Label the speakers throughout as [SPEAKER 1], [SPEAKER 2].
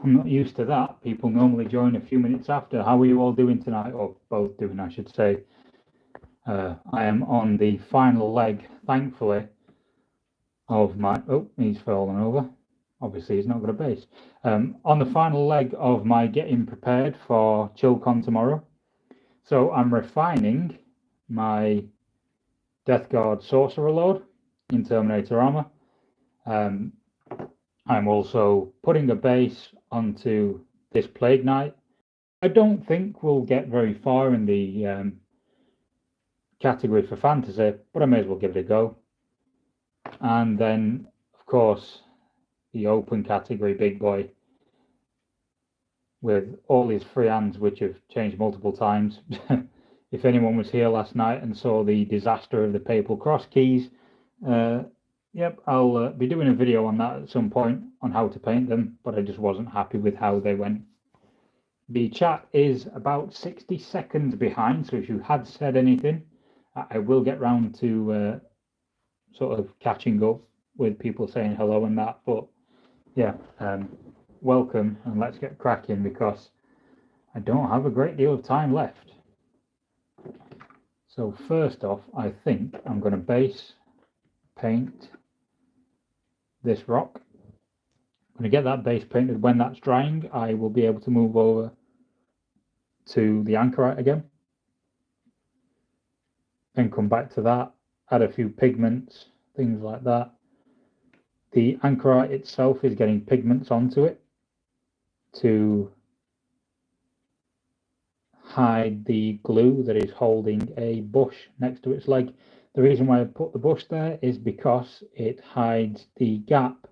[SPEAKER 1] I'm not used to that. People normally join a few minutes after. How are you all doing tonight? Or both doing, I should say. I am on the final leg, thankfully, of my... Oh, he's fallen over. Obviously, he's not got a base. On the final leg of my getting prepared for ChillCon tomorrow. So I'm refining my Death Guard Sorcerer Lord in Terminator armor. I'm also putting a base onto this Plague Knight. I don't think we'll get very far in the category for fantasy, but I may as well give it a go. And then, of course, the open category big boy with all his free hands, which have changed multiple times. If anyone was here last night and saw the disaster of the Papal Cross keys, yep, I'll be doing a video on that at some point on how to paint them, but I just wasn't happy with how they went. The chat is about 60 seconds behind, so if you had said anything, I will get round to sort of catching up with people saying hello and that, but yeah, welcome, and let's get cracking because I don't have a great deal of time left. So first off, I think I'm going to base paint this rock. I'm going to get that base painted. When that's drying, I will be able to move over to the Anchorite again and come back to that, add a few pigments, things like that. The Anchorite itself is getting pigments onto it to hide the glue that is holding a bush next to its leg. The reason why I put the bush there is because it hides the gap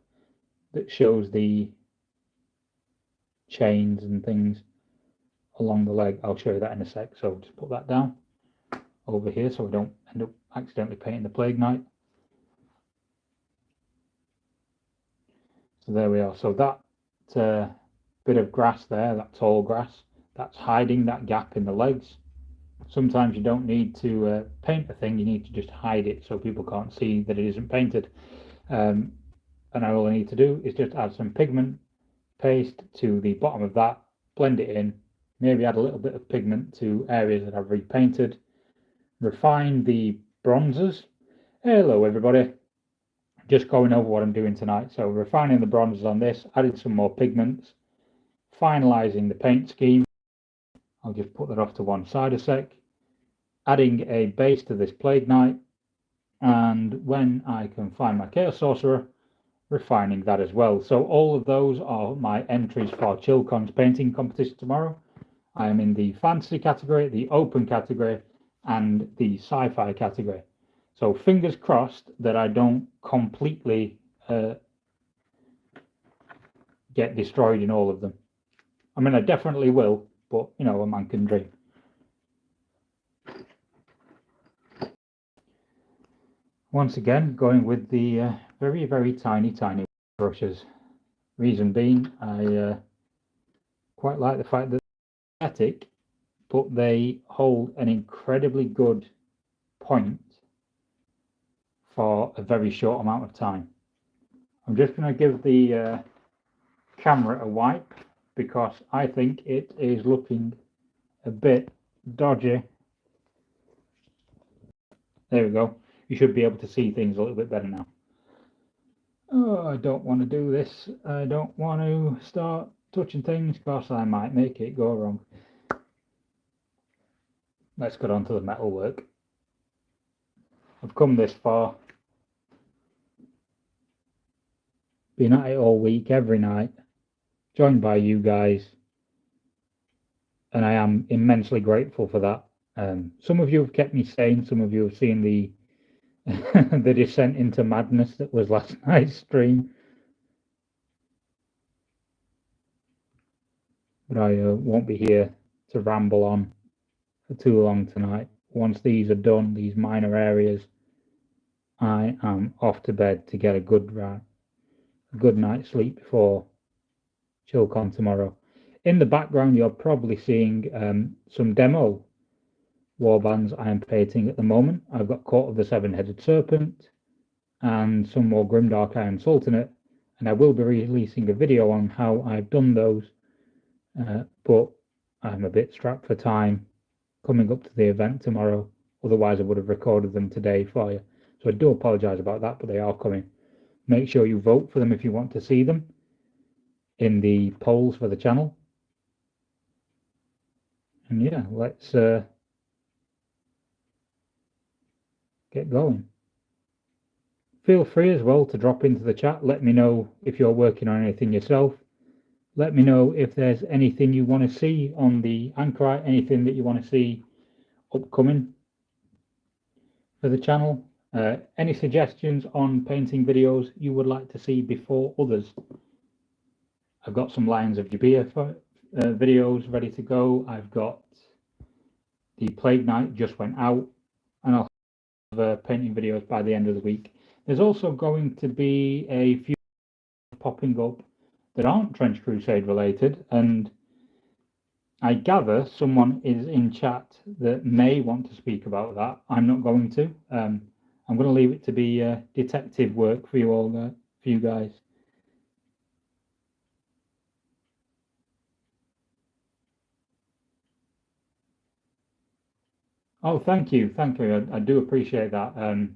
[SPEAKER 1] that shows the chains and things along the leg. I'll show you that in a sec, so just put that down over here so I don't end up accidentally painting the Plague Knight. So there we are. So that bit of grass there, that tall grass, that's hiding that gap in the legs. Sometimes you don't need to paint a thing, you need to just hide it so people can't see that it isn't painted. And all I need to do is just add some pigment paste to the bottom of that, blend it in, maybe add a little bit of pigment to areas that I've repainted, refine the bronzes. Hello everybody, just going over what I'm doing tonight. So refining the bronzes on this, adding some more pigments, finalizing the paint scheme. I'll just put that off to one side a sec, adding a base to this Plague Knight, and when I can find my Chaos Sorcerer, refining that as well. So all of those are my entries for ChillCon's painting competition tomorrow. I am in the fantasy category, the open category, and the sci-fi category. So fingers crossed that I don't completely get destroyed in all of them. I mean, I definitely will, but you know, a man can dream. Once again, going with the very, very tiny brushes. Reason being, I quite like the fact that they're static, but they hold an incredibly good point for a very short amount of time. I'm just going to give the camera a wipe because I think it is looking a bit dodgy. There we go. You should be able to see things a little bit better now. Oh, I don't want to do this. I don't want to start touching things because I might make it go wrong. Let's get on to the metal work. I've come this far. Been at it all week, every night, joined by you guys, and I am immensely grateful for that. Some of you have kept me sane, some of you have seen the the descent into madness that was last night's stream. But I won't be here to ramble on for too long tonight. Once these are done, these minor areas, I am off to bed to get a good night's sleep before ChillCon tomorrow. In the background, you're probably seeing some demo warbands I am painting at the moment. I've got Court of the Seven-Headed Serpent and some more Grimdark Iron Sultanate, and I will be releasing a video on how I've done those, but I'm a bit strapped for time coming up to the event tomorrow. Otherwise I would have recorded them today for you, so I do apologize about that, but they are coming. Make sure you vote for them if you want to see them in the polls for the channel. And yeah, let's get going. Feel free as well to drop into the chat. Let me know if you're working on anything yourself. Let me know if there's anything you want to see on the Anchorite, anything that you want to see upcoming for the channel. Any suggestions on painting videos you would like to see before others. I've got some Lions of Jabir videos ready to go. I've got the Plague Knight just went out, and I'll have painting videos by the end of the week. There's also going to be a few popping up that aren't Trench Crusade related, and I gather someone is in chat that may want to speak about that. I'm not going to. I'm going to leave it to be detective work for you all, for you guys. Oh, thank you. I do appreciate that.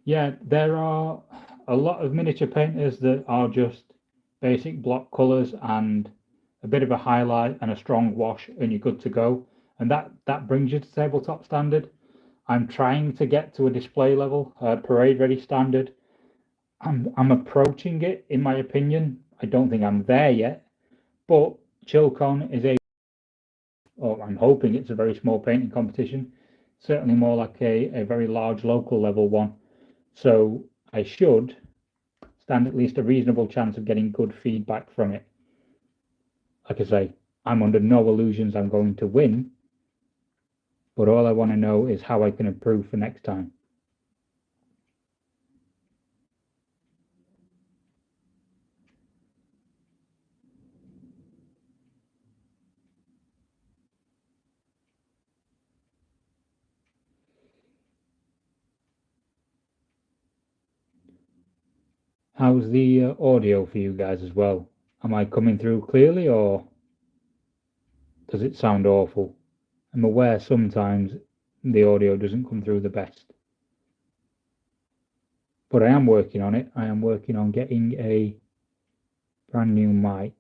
[SPEAKER 1] Yeah, there are a lot of miniature painters that are just basic block colors and a bit of a highlight and a strong wash, and you're good to go. And that brings you to tabletop standard. I'm trying to get to a display level, parade ready standard. I'm approaching it, in my opinion. I don't think I'm there yet, but ChillCon is or I'm hoping it's a very small painting competition, certainly more like a very large local level one. So I should stand at least a reasonable chance of getting good feedback from it. Like I say, I'm under no illusions I'm going to win, but all I want to know is how I can improve for next time. How's the audio for you guys as well? Am I coming through clearly, or does it sound awful? I'm aware sometimes the audio doesn't come through the best, but I am working on it. I am working on getting a brand new mic,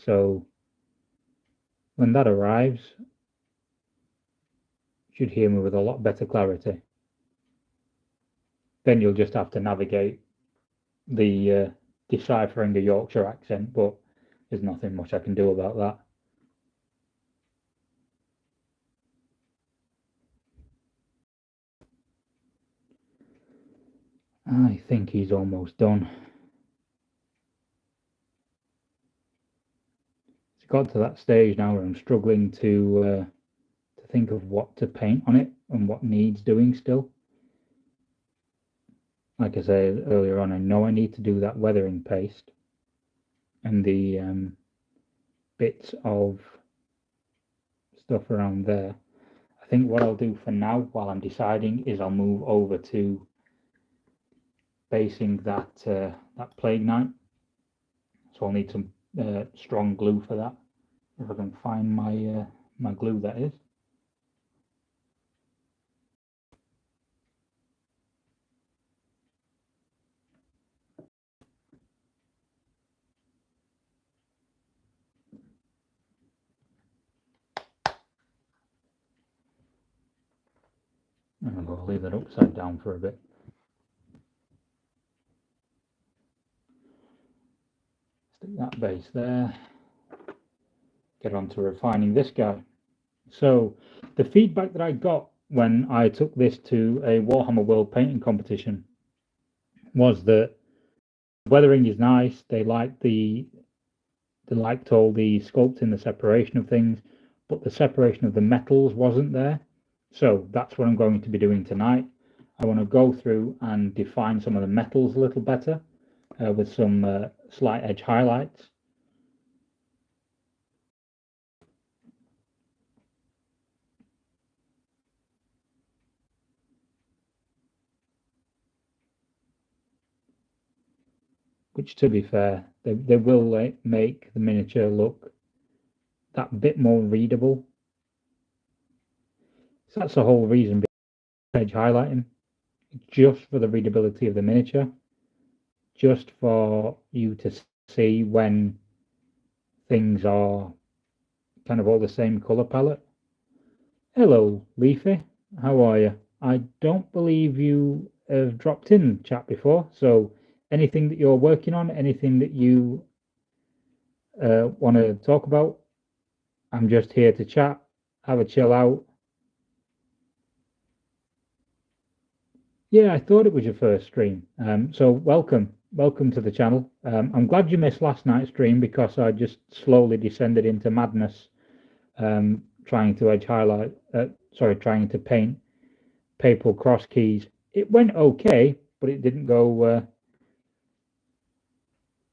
[SPEAKER 1] so when that arrives, you should hear me with a lot better clarity. Then you'll just have to navigate the deciphering a Yorkshire accent, but there's nothing much I can do about that. I think he's almost done. It's got to that stage now where I'm struggling to think of what to paint on it and what needs doing still. Like I said earlier on, I know I need to do that weathering paste and the bits of stuff around there. I think what I'll do for now, while I'm deciding, is I'll move over to basing that Plague Knight. So I'll need some strong glue for that. If I can find my my glue, that is. And I'll leave that upside down for a bit. Stick that base there. Get on to refining this guy. So the feedback that I got when I took this to a Warhammer World painting competition was that weathering is nice. They liked all the sculpting, the separation of things, but the separation of the metals wasn't there. So that's what I'm going to be doing tonight. I want to go through and define some of the metals a little better with some slight edge highlights. which, to be fair, they will make the miniature look that bit more readable. So that's the whole reason behind edge highlighting, just for the readability of the miniature, just for you to see when things are kind of all the same color palette. Hello, Leafy. How are you? I don't believe you have dropped in chat before, so anything that you're working on, anything that you want to talk about, I'm just here to chat, have a chill out. Yeah, I thought it was your first stream. So welcome to the channel. I'm glad you missed last night's stream because I just slowly descended into madness, trying to paint papal cross keys. It went okay, but it didn't go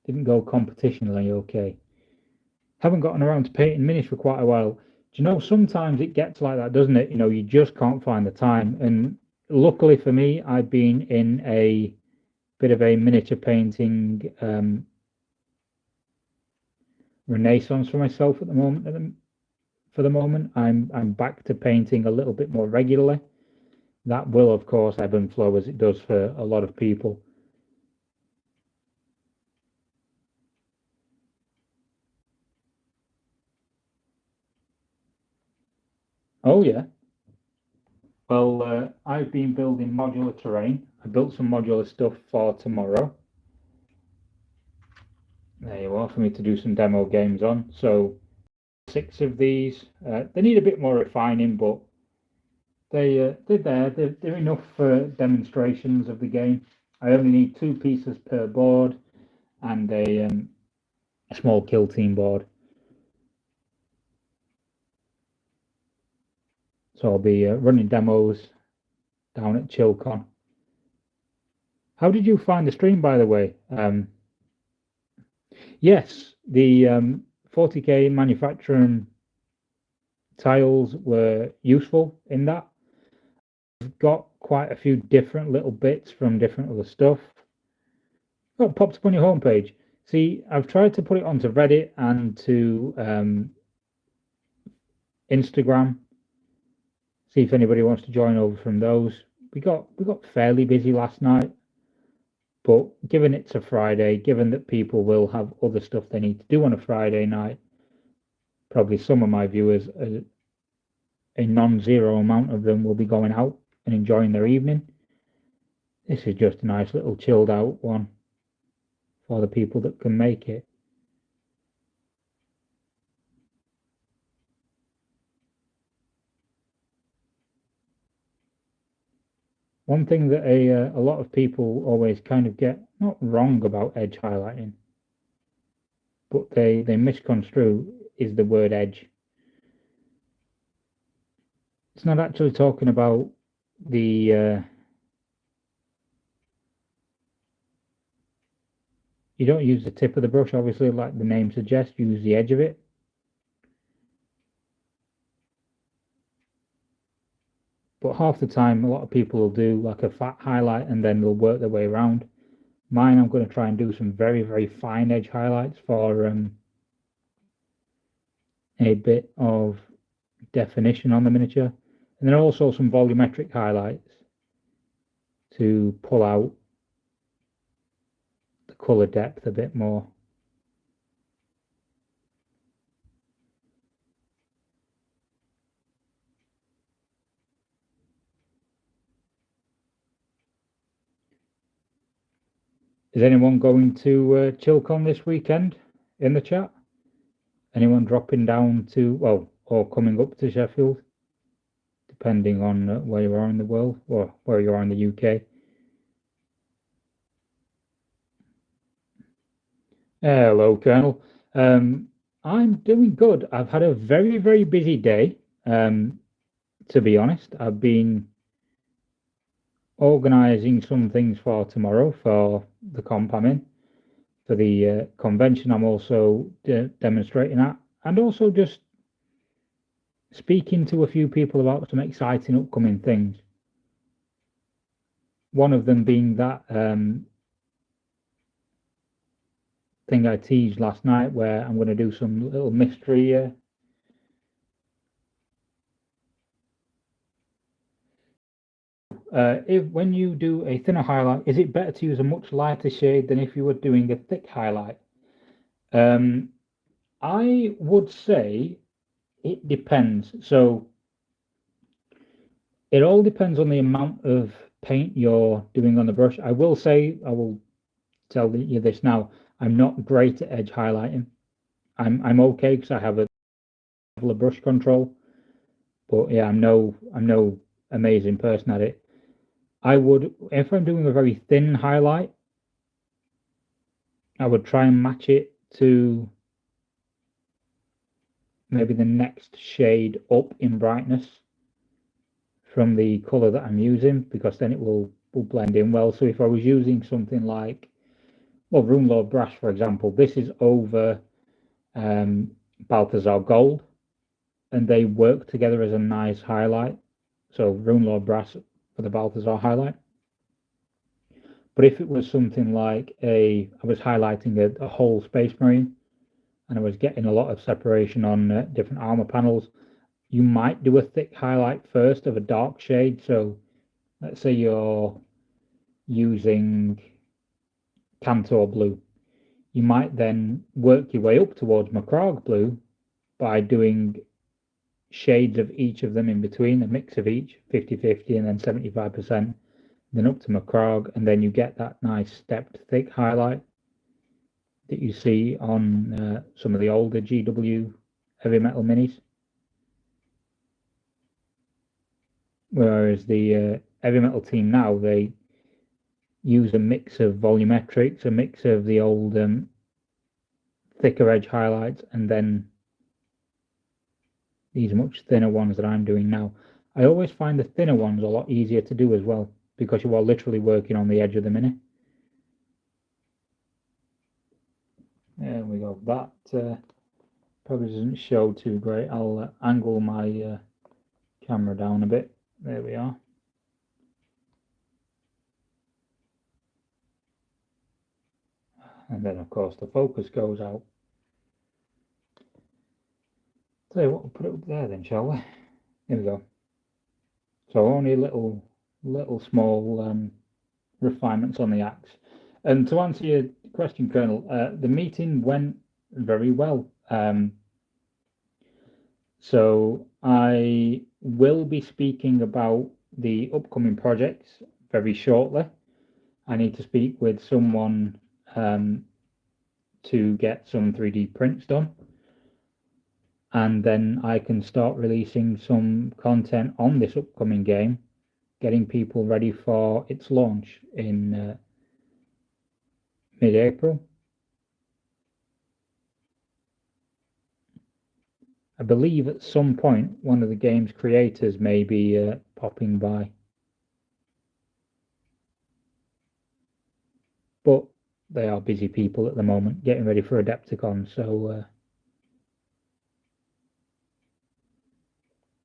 [SPEAKER 1] competitionally okay. Haven't gotten around to painting minis for quite a while. Do you know, sometimes it gets like that, doesn't it? You know, you just can't find the time. And luckily for me, I've been in a bit of a miniature painting renaissance for myself at the moment. For the moment, I'm back to painting a little bit more regularly. That will, of course, ebb and flow as it does for a lot of people. Oh, yeah. Well, I've been building modular terrain. I built some modular stuff for tomorrow. There you are, for me to do some demo games on. So 6 of these. They need a bit more refining, but they're there. They're enough for demonstrations of the game. I only need 2 pieces per board and a small kill team board. So I'll be running demos down at ChillCon. How did you find the stream, by the way? Yes, the 40k manufacturing tiles were useful in that. I've got quite a few different little bits from different other stuff. Oh, it popped up on your homepage. See, I've tried to put it onto Reddit and to Instagram. See if anybody wants to join over from those. We got fairly busy last night, but given it's a Friday, given that people will have other stuff they need to do on a Friday night, probably some of my viewers, a non-zero amount of them, will be going out and enjoying their evening. This is just a nice little chilled out one for the people that can make it. One thing that a lot of people always kind of get not wrong about edge highlighting, but they misconstrue is the word edge. It's not actually talking about the you don't use the tip of the brush, obviously, like the name suggests. Use the edge of it. But half the time, a lot of people will do like a fat highlight and then they'll work their way around. Mine, I'm going to try and do some very, very fine edge highlights for a bit of definition on the miniature. And then also some volumetric highlights to pull out the color depth a bit more. Is anyone going to ChillCon this weekend in the chat? Anyone dropping down to, well, or coming up to Sheffield, depending on where you are in the world or where you are in the UK? Hello, Colonel. I'm doing good. I've had a very, very busy day. To be honest, I've been organising some things for tomorrow for the comp I'm in, for the convention I'm also demonstrating at, and also just speaking to a few people about some exciting upcoming things. One of them being that thing I teased last night where I'm going to do some little mystery. If when you do a thinner highlight, is it better to use a much lighter shade than if you were doing a thick highlight? I would say it depends. So it all depends on the amount of paint you're doing on the brush. I will say, I will tell you this now, I'm not great at edge highlighting. I'm okay because I have a level of brush control, but yeah, I'm no amazing person at it. I would, if I'm doing a very thin highlight, I would try and match it to maybe the next shade up in brightness from the color that I'm using, because then it will blend in well. So if I was using something like, well, Runelord Brass, for example, this is over Balthazar Gold, and they work together as a nice highlight. So Runelord Brass for the Balthazar highlight. But if it was something like I was highlighting a whole Space Marine, and I was getting a lot of separation on different armor panels, you might do a thick highlight first of a dark shade. So let's say you're using Cantor Blue. You might then work your way up towards Macragge Blue by doing shades of each of them in between, a mix of each, 50-50 and then 75%, then up to Macragge, and then you get that nice stepped thick highlight that you see on some of the older GW heavy metal minis. Whereas the heavy metal team now, they use a mix of volumetrics, a mix of the old thicker edge highlights, and then these much thinner ones that I'm doing now. I always find the thinner ones a lot easier to do as well, because you are literally working on the edge of the mini. There we go. That probably doesn't show too great. I'll angle my camera down a bit. There we are. And then, of course, the focus goes out. Tell you what, we'll put it up there then, shall we? Here we go. So only little small refinements on the axe. And to answer your question, Colonel, the meeting went very well. So I will be speaking about the upcoming projects very shortly. I need to speak with someone to get some 3D prints done, and then I can start releasing some content on this upcoming game, getting people ready for its launch in mid-April. I believe at some point one of the game's creators may be popping by. But they are busy people at the moment, getting ready for Adepticon, so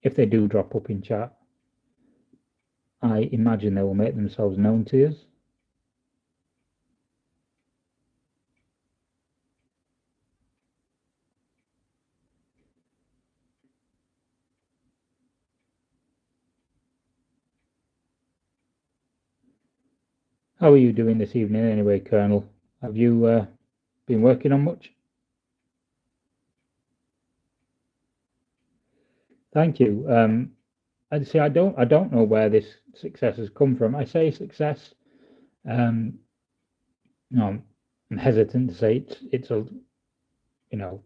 [SPEAKER 1] if they do drop up in chat, I imagine they will make themselves known to us. How are you doing this evening anyway, Colonel? Have you been working on much? Thank you. I'd say I don't know where this success has come from. I say success. No, I'm hesitant to say it's a,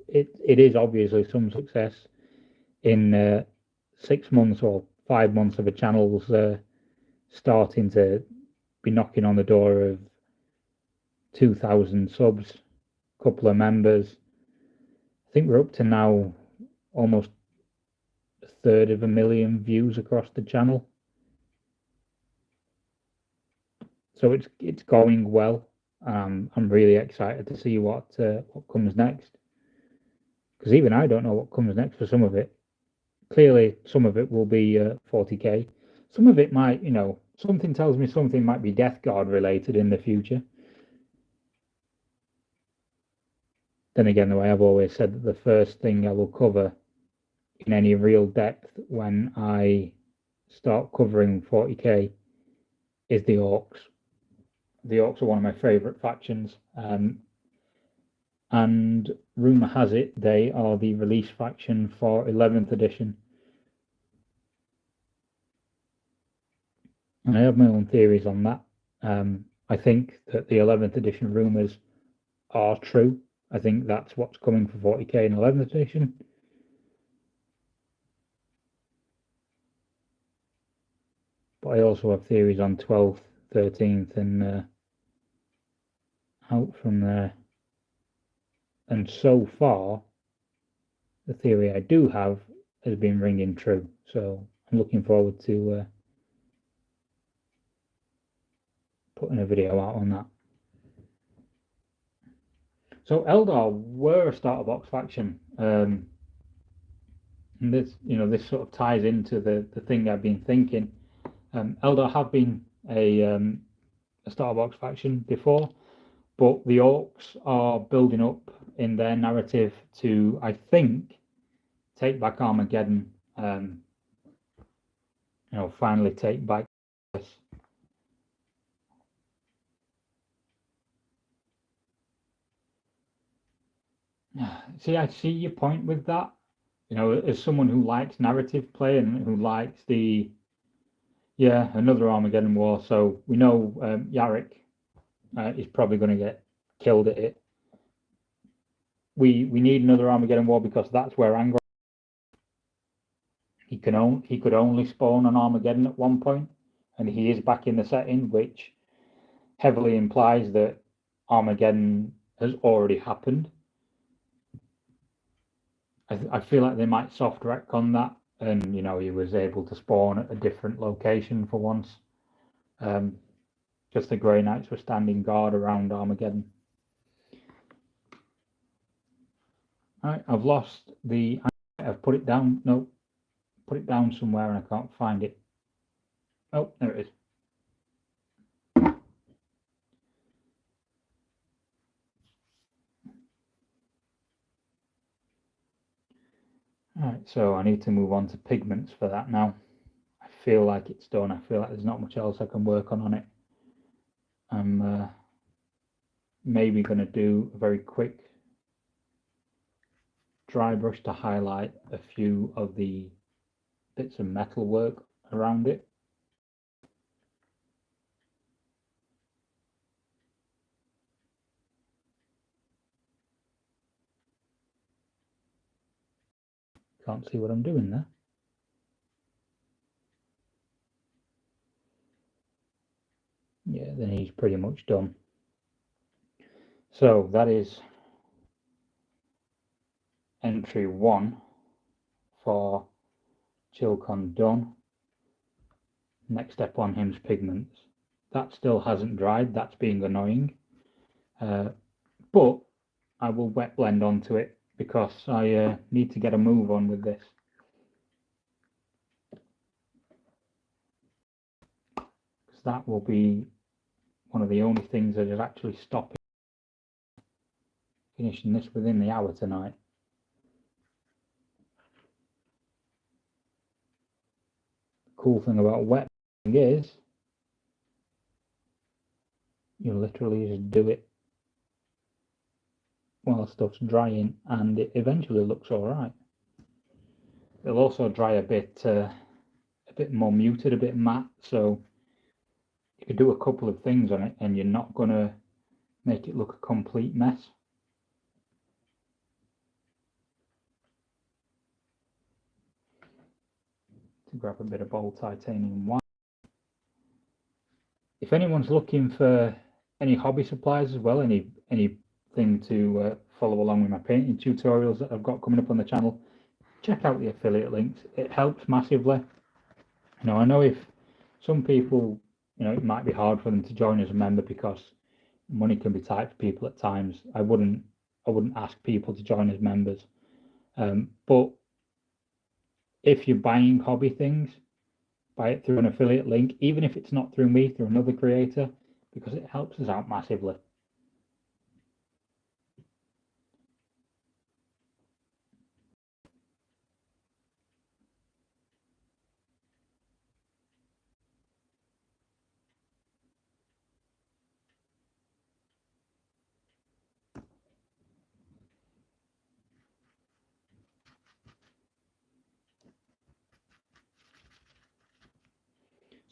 [SPEAKER 1] it is obviously some success in 6 months or 5 months of a channel's starting to be knocking on the door of 2,000 subs, couple of members. I think we're up to now almost a third of a million views across the channel. So it's going well. I'm really excited to see what comes next, because even I don't know what comes next for some of it. Clearly, some of it will be 40k. Some of it might, something tells me something might be Death Guard related in the future. then again, the way I've always said that the first thing I will cover in any real depth when I start covering 40k is the Orcs. The Orcs are one of my favourite factions, and rumour has it they are the release faction for 11th edition. And I have my own theories on that. I think that the 11th edition rumours are true. I think that's what's coming for 40k in 11th edition. But I also have theories on 12th, 13th, and out from there. And so far, the theory I do have has been ringing true. So I'm looking forward to putting a video out on that. So Eldar were a starter box faction, and this sort of ties into the thing I've been thinking. Eldar have been a starter box faction before, but the Orcs are building up in their narrative to, I think, take back Armageddon. Finally take back this. See, I see your point with that. As someone who likes narrative play and who likes another Armageddon war. So we know Yarrick is probably going to get killed at it. We need another Armageddon war because that's where Anchorites. He could only spawn on Armageddon at one point, and he is back in the setting, which heavily implies that Armageddon has already happened. I feel like they might soft retcon that, and he was able to spawn at a different location for once. Just the Grey Knights were standing guard around Armageddon. All right, I've lost the. I've put it down. No, put it down somewhere and I can't find it. Oh, there it is. All right, so I need to move on to pigments for that now. I feel like it's done. I feel like there's not much else I can work on it. I'm maybe going to do a very quick dry brush to highlight a few of the bits of metal work around it. Can't see what I'm doing there. Yeah, then he's pretty much done. So that is entry 1 for Chilcon done. Next step on him is pigments. That still hasn't dried. That's being annoying. But I will wet blend onto it because I need to get a move on with this. Because that will be one of the only things that is actually stopping finishing this within the hour tonight. The cool thing about wet blending is you literally just do it while stuff's drying and it eventually looks all right. It'll also dry a bit more muted, a bit matte, so you could do a couple of things on it and you're not going to make it look a complete mess. To grab a bit of bold titanium white. If anyone's looking for any hobby supplies as well, anything to follow along with my painting tutorials that I've got coming up on the channel, check out the affiliate links. It helps massively. I know if some people, it might be hard for them to join as a member because money can be tight for people at times. I wouldn't ask people to join as members, but if you're buying hobby things, buy it through an affiliate link, even if it's not through me, through another creator, because it helps us out massively.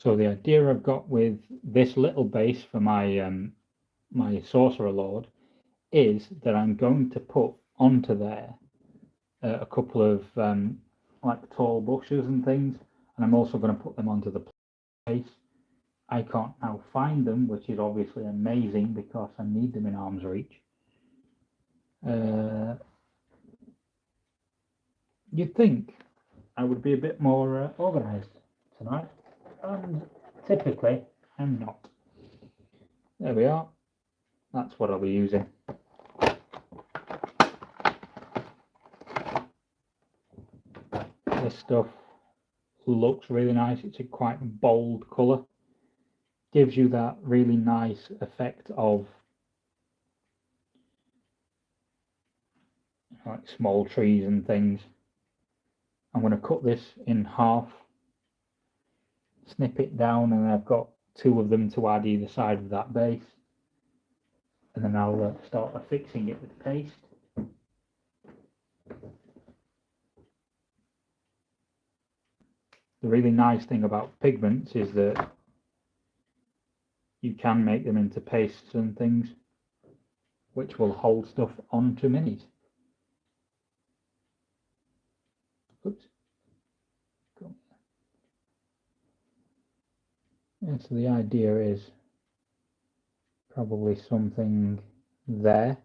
[SPEAKER 1] So the idea I've got with this little base for my my Sorcerer Lord is that I'm going to put onto there a couple of like tall bushes and things, and I'm also going to put them onto the base. I can't now find them, which is obviously amazing because I need them in arm's reach. You'd think I would be a bit more organised tonight, and typically I'm not. There we are. That's what I'll be using. This stuff looks really nice. It's a quite bold colour. Gives you that really nice effect of like small trees and things. I'm going to cut this in half, snip it down, and I've got two of them to add either side of that base, and then I'll start affixing it with paste. The really nice thing about pigments is that you can make them into pastes and things which will hold stuff onto minis. Oops. Yeah, so the idea is probably something there,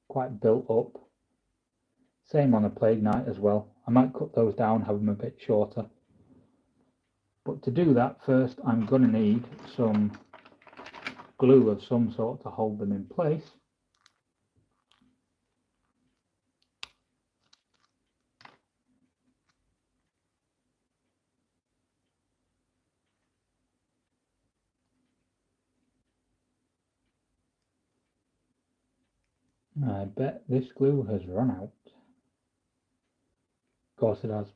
[SPEAKER 1] quite built up. Same on a Plague Knight as well. I might cut those down, have them a bit shorter. But to do that, first I'm going to need some glue of some sort to hold them in place. I bet this glue has run out. Of course it has. Do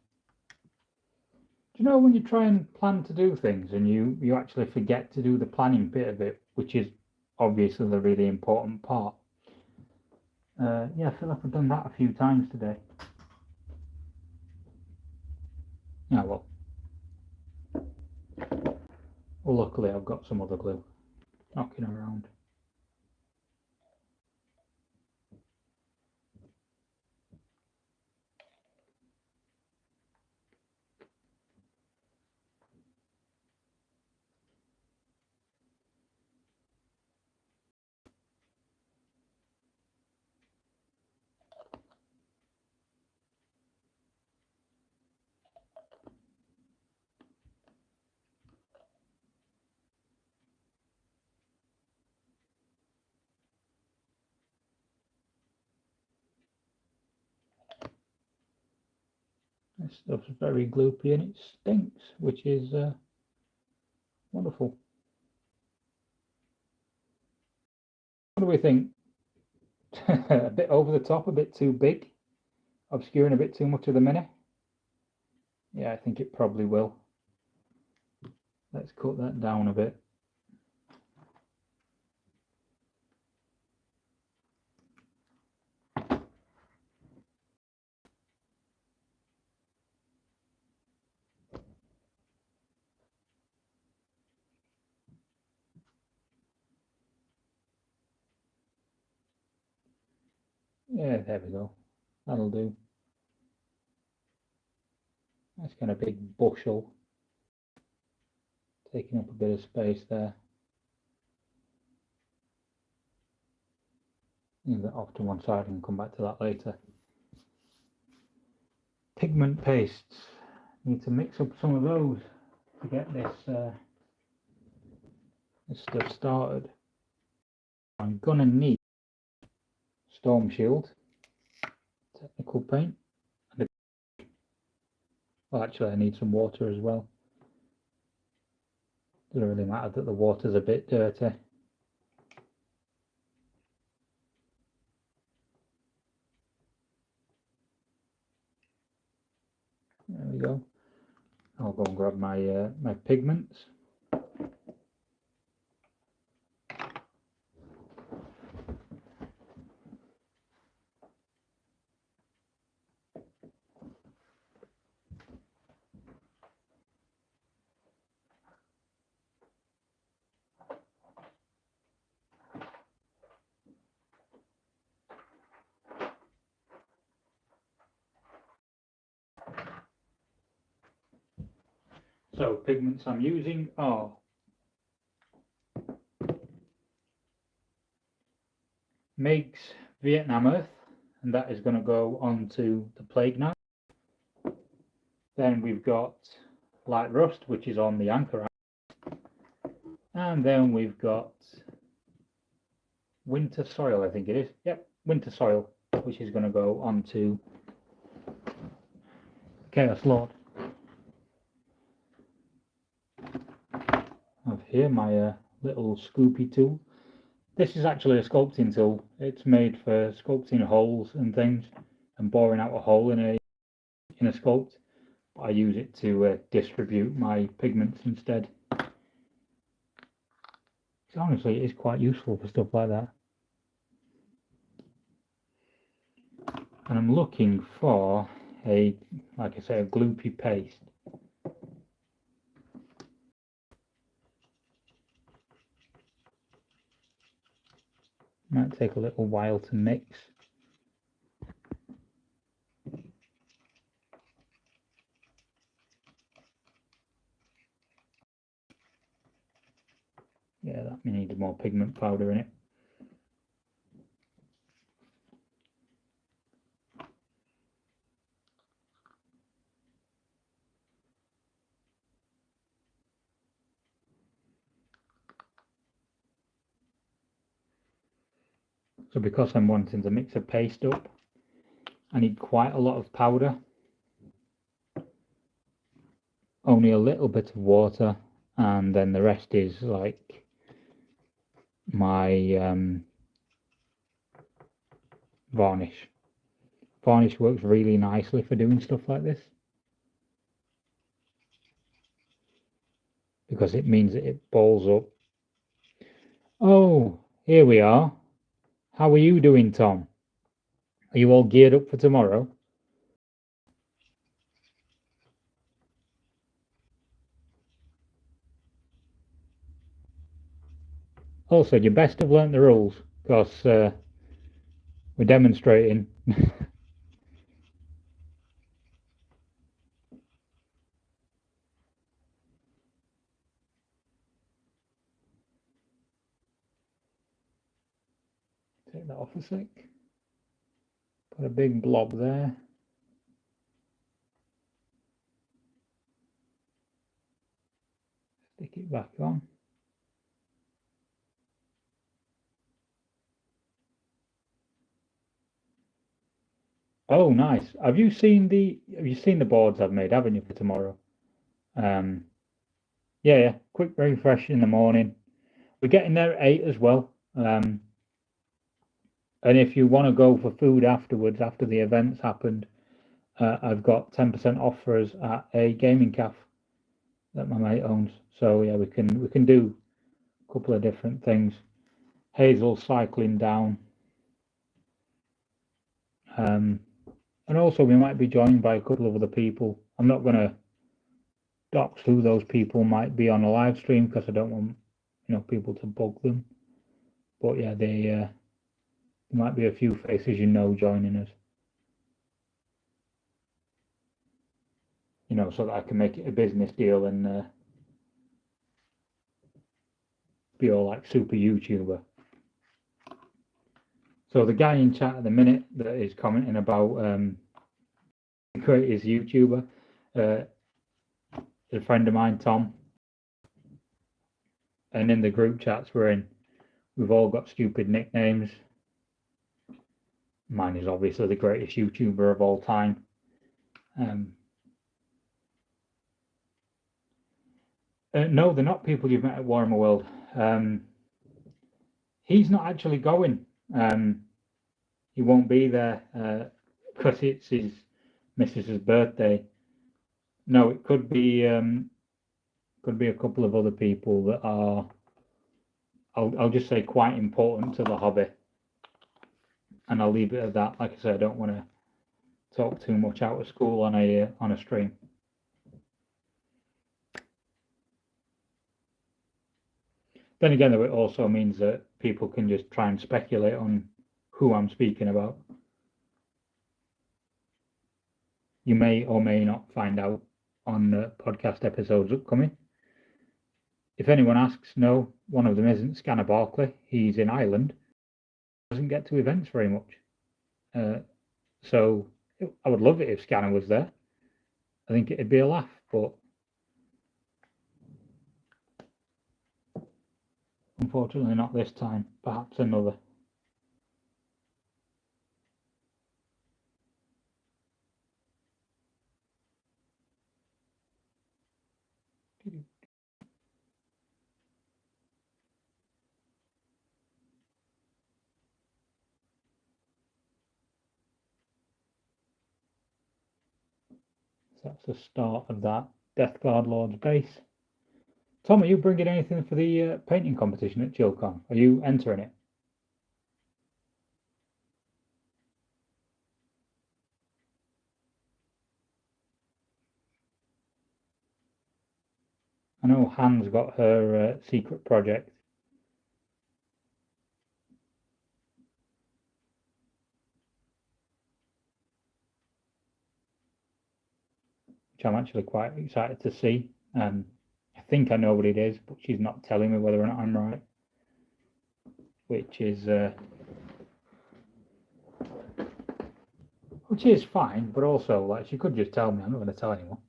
[SPEAKER 1] you know when you try and plan to do things and you actually forget to do the planning bit of it, which is obviously the really important part? Yeah, I feel like I've done that a few times today. Yeah, well, luckily I've got some other glue knocking around. This stuff's very gloopy and it stinks, which is wonderful. What do we think? A bit over the top, a bit too big, obscuring a bit too much of the mini? Yeah, I think it probably will. Let's cut that down a bit. Yeah, there we go. That'll do. That's kind of big bushel, taking up a bit of space there. Leave that off to one side and come back to that later. Pigment pastes. Need to mix up some of those to get this this stuff started. I'm gonna need Storm Shield, technical paint, and well, actually I need some water as well. Doesn't really matter that the water's a bit dirty. There we go. I'll go and grab my my pigments. So pigments I'm using are Meg's Vietnam Earth, and that is going to go onto the Plague Knife. Then we've got Light Rust, which is on the Anchorite. And then we've got Winter Soil, I think it is. Yep, Winter Soil, which is going to go onto Chaos Lord. I've here my little scoopy tool. This is actually a sculpting tool. It's made for sculpting holes and things and boring out a hole in a sculpt. But I use it to distribute my pigments instead. So honestly, it is quite useful for stuff like that. And I'm looking for a, like I say, a gloopy paste. Might take a little while to mix. Yeah, that needs more pigment powder in it. So because I'm wanting to mix a paste up, I need quite a lot of powder. Only a little bit of water, and then the rest is like my varnish. Varnish works really nicely for doing stuff like this, because it means that it balls up. Oh, here we are. How are you doing, Tom? Are you all geared up for tomorrow? Also, you best have learnt the rules, because we're demonstrating. Take that off a sec. Put a big blob there. Stick it back on. Oh, nice. Have you seen the boards I've made, haven't you, for tomorrow? Yeah. Quick refresh in the morning. We're getting there at 8 as well. And if you want to go for food afterwards, after the events happened, I've got 10% off for us at a gaming cafe that my mate owns. So yeah, we can do a couple of different things. Hazel's cycling down. And also we might be joined by a couple of other people. I'm not going to dox who those people might be on a live stream, because I don't want people to bug them. But yeah, there might be a few faces joining us. So that I can make it a business deal and be all like super YouTuber. So the guy in chat at the minute that is commenting about create his YouTuber, is a friend of mine, Tom. And in the group chats we're in, we've all got stupid nicknames. Mine is obviously the greatest YouTuber of all time. No, they're not people you've met at Warhammer World. He's not actually going. He won't be there because it's his missus's birthday. No, it could be a couple of other people that are, I'll just say, quite important to the hobby, and I'll leave it at that. Like I said, I don't want to talk too much out of school on a stream. Then again, though, it also means that people can just try and speculate on who I'm speaking about. You may or may not find out on podcast episodes upcoming. If anyone asks, no, one of them isn't Scanner Barkley. He's in Ireland. He doesn't get to events very much. So I would love it if Scanner was there. I think it'd be a laugh, but unfortunately not this time. Perhaps another. So that's the start of that Death Guard Lord's base. Tom, are you bringing anything for the painting competition at Chilcon? Are you entering it? I know Han's got her secret project. Which I'm actually quite excited to see. I think I know what it is, but she's not telling me whether or not I'm right. Which is fine, but also like she could just tell me. I'm not going to tell anyone.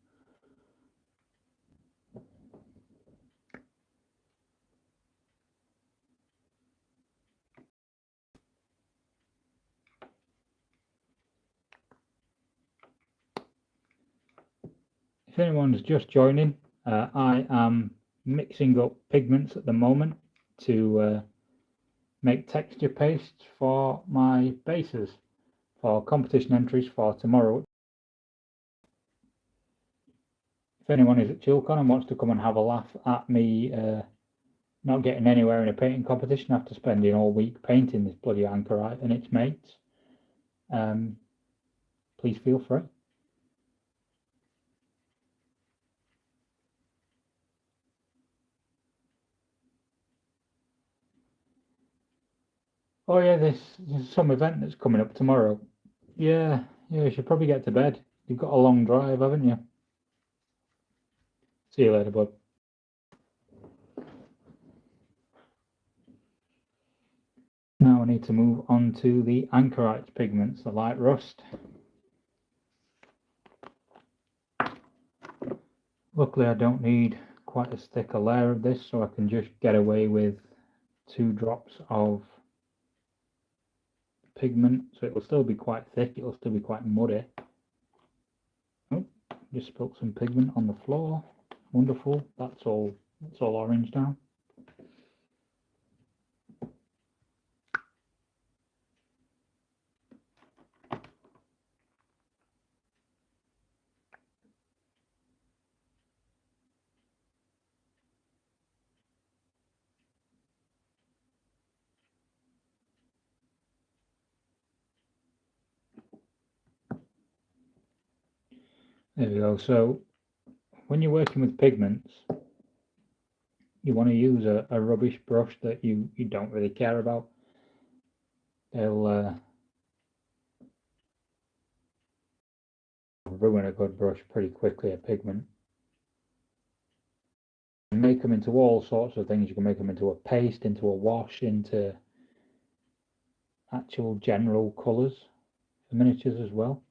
[SPEAKER 1] If anyone's just joining, I am mixing up pigments at the moment to make texture pastes for my bases for competition entries for tomorrow. If anyone is at Chilcon and wants to come and have a laugh at me not getting anywhere in a painting competition after spending all week painting this bloody Anchorite and its mates, please feel free. Oh yeah, there's some event that's coming up tomorrow. Yeah, you should probably get to bed. You've got a long drive, haven't you? See you later, bud. Now I need to move on to the Anchorite pigments, the light rust. Luckily I don't need quite as thick a layer of this, so I can just get away with 2 drops of pigment, so it'll still be quite thick, it'll still be quite muddy. Oh, just spilled some pigment on the floor. Wonderful, that's all orange now. There we go. So when you're working with pigments, you want to use a rubbish brush that you don't really care about. They'll ruin a good brush pretty quickly, a pigment. You can make them into all sorts of things. You can make them into a paste, into a wash, into actual general colours for miniatures as well.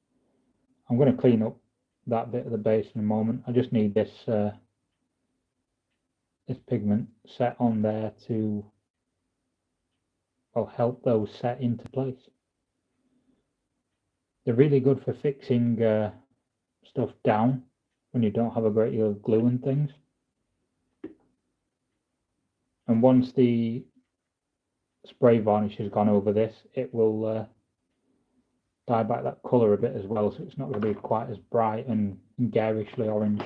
[SPEAKER 1] I'm going to clean up that bit of the base in a moment. I just need this this pigment set on there to help those set into place. They're really good for fixing stuff down when you don't have a great deal of glue and things. And once the spray varnish has gone over this, it will dye back that colour a bit as well, so it's not going to be quite as bright and garishly orange.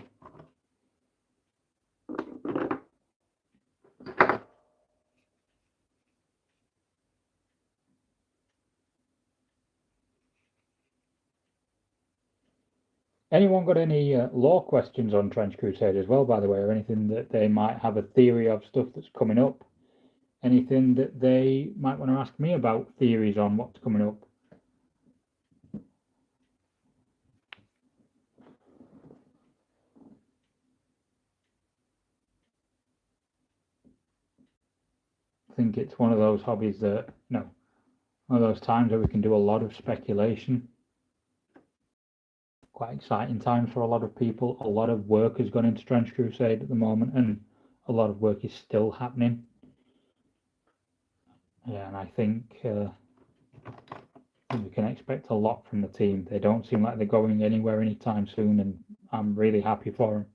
[SPEAKER 1] Anyone got any lore questions on Trench Crusade as well, by the way, or anything that they might have a theory of stuff that's coming up? Anything that they might want to ask me about theories on what's coming up? think it's one of those hobbies that, one of those times where we can do a lot of speculation. Quite exciting times for a lot of people. A lot of work has gone into Trench Crusade at the moment, and a lot of work is still happening. Yeah, and I think we can expect a lot from the team. They don't seem like they're going anywhere anytime soon, and I'm really happy for them.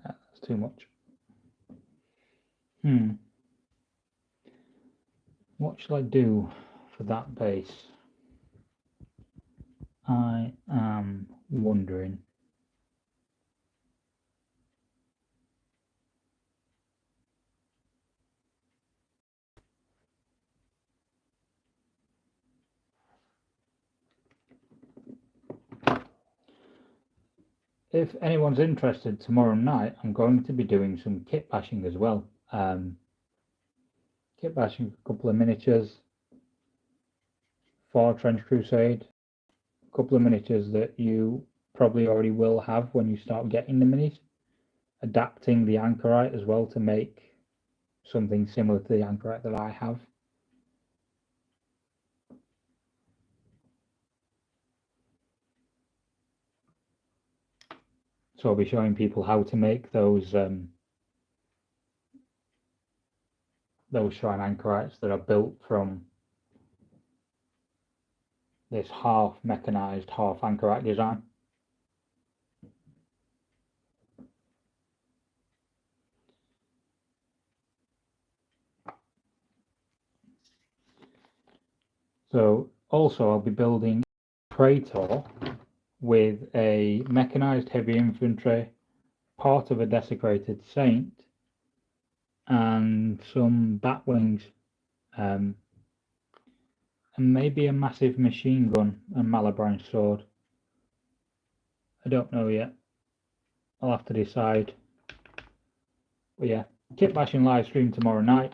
[SPEAKER 1] That's too much. What shall I do for that base? I am wondering. If anyone's interested, tomorrow night I'm going to be doing some kit bashing as well. Kit bashing a couple of miniatures for Trench Crusade. A couple of miniatures that you probably already will have when you start getting the minis. Adapting the Anchorite as well to make something similar to the Anchorite that I have. So I'll be showing people how to make those shrine Anchorites that are built from this half mechanized, half Anchorite design. So also I'll be building Praetor with a mechanized heavy infantry, part of a desecrated saint, and some bat wings, and maybe a massive machine gun and Malabranch sword. I don't know yet. I'll have to decide. But yeah, kit bashing live stream tomorrow night.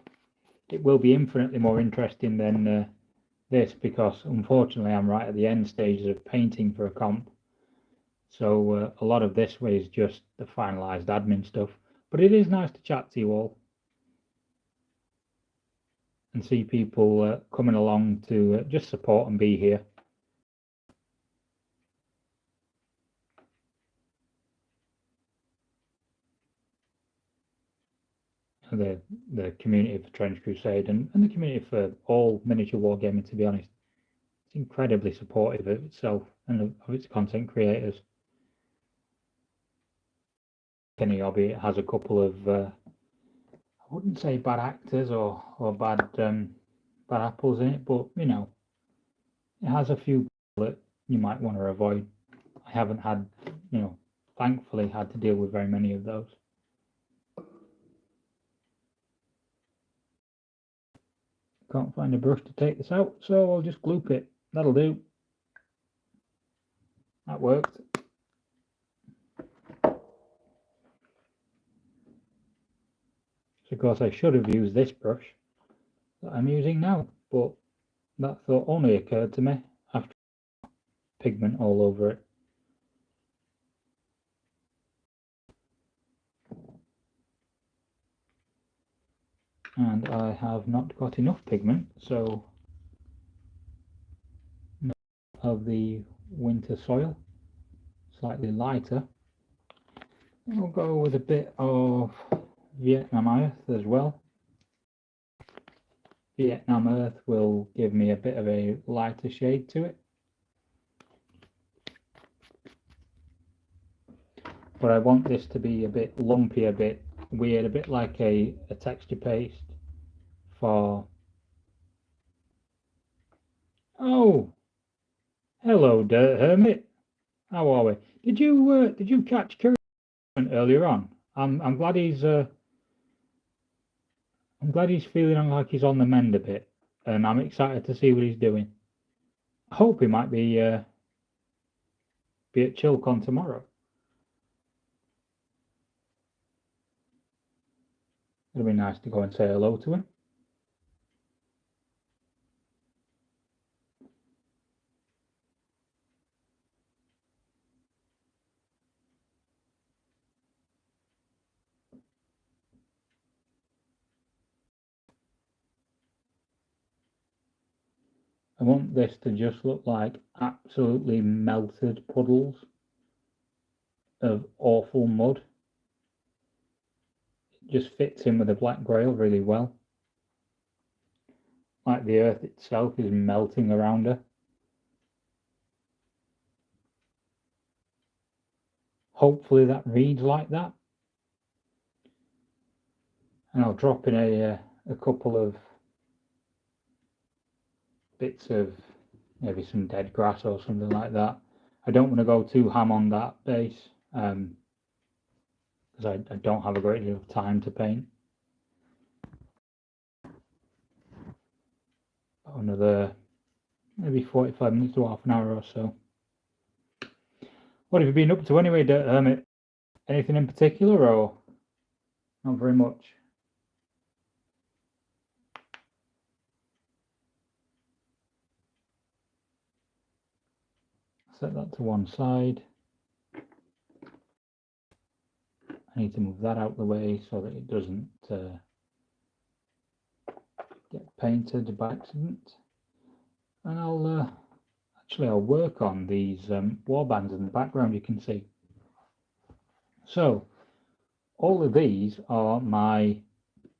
[SPEAKER 1] It will be infinitely more interesting than this, because unfortunately I'm right at the end stages of painting for a comp. So a lot of this is just the finalized admin stuff. But it is nice to chat to you all and see people coming along to just support and be here. The community for Trench Crusade and the community for all miniature wargaming, to be honest, it's incredibly supportive of itself and of its content creators. Any hobby, it has a couple of I wouldn't say bad actors or bad apples in it, but it has a few that you might want to avoid. I haven't had, thankfully had to deal with very many of those. Can't find a brush to take this out, so I'll just gloop it. That'll do. That worked. So of course I should have used this brush that I'm using now, but that thought only occurred to me after pigment all over it. And I have not got enough pigment, so of the winter soil, slightly lighter. We'll go with a bit of Vietnam earth as well. Vietnam earth will give me a bit of a lighter shade to it. But I want this to be a bit lumpy, a bit weird, a bit like a texture paste for... Oh! Hello, Dirt Hermit. How are we? Did you catch Curry earlier on? I'm glad he's feeling like he's on the mend a bit, and I'm excited to see what he's doing. I hope he might be at ChillCon tomorrow. It'll be nice to go and say hello to him. I want this to just look like absolutely melted puddles of awful mud. It just fits in with the black grail really well. Like the earth itself is melting around her. Hopefully that reads like that. And I'll drop in a couple of bits of maybe some dead grass or something like that. I don't want to go too ham on that base because I don't have a great deal of time to paint. Another maybe 45 minutes to half an hour or so. What have you been up to anyway, Dirt Hermit? Anything in particular or not very much? Set that to one side. I need to move that out of the way so that it doesn't get painted by accident. And I'll work on these warbands in the background, you can see. So all of these are my